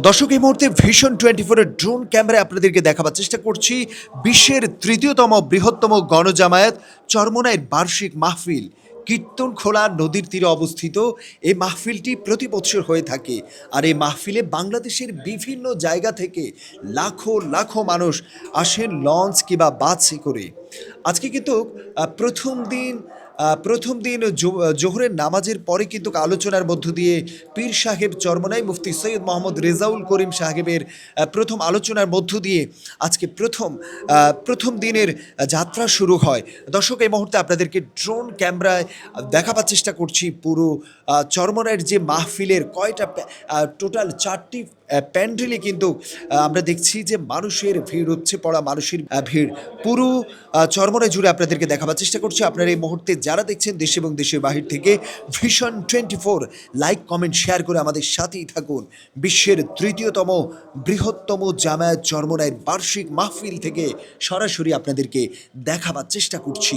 দর্শক এই মুহূর্তে ভিশন 24 এর ড্রোন ক্যামেরায় আপনাদেরকে দেখাবার চেষ্টা করছি বিশ্বের তৃতীয়তম বৃহত্তম গণজামায়াত চরমোনাইয়ের বার্ষিক মাহফিল কীর্তনখোলা নদীর তীরে অবস্থিত। এই মাহফিলটি প্রতি বছর হয়ে থাকে, আর এই মাহফিলে বাংলাদেশের বিভিন্ন জায়গা থেকে লাখো লাখো মানুষ আসেন লঞ্চ কিংবা বাসে করে। আজকে কিন্তু প্রথম দিন জোহরের নামাজের পরে কিন্তু আলোচনার মধ্য দিয়ে পীর সাহেব চরমোনাই মুফতি সৈয়দ মোহাম্মদ রেজাউল করিম সাহেবের প্রথম আলোচনার মধ্য দিয়ে আজকে প্রথম দিনের যাত্রা শুরু হয়। দর্শক এই মুহূর্তে আপনাদেরকে ড্রোন ক্যামেরায় দেখাবার চেষ্টা করছি পুরো চরমোনাইয়ের যে মাহফিলের কয়টা টোটাল 4টি প্যান্ডেলে কিন্তু আমরা দেখছি যে মানুষের ভিড়, উপচে পড়া মানুষের ভিড় পুরো চরমোনাই জুড়ে আপনাদেরকে দেখাবার চেষ্টা করছি। আপনারা এই মুহূর্তে যারা দেখছেন দেশ এবং দেশের বাহির থেকে ভিশন 24 লাইক কমেন্ট শেয়ার করে আমাদের সাথেই থাকুন। বিশ্বের তৃতীয়তম বৃহত্তম জামায়াত চরমোনাইয়ের বার্ষিক মাহফিল থেকে সরাসরি আপনাদেরকে দেখাবার চেষ্টা করছি।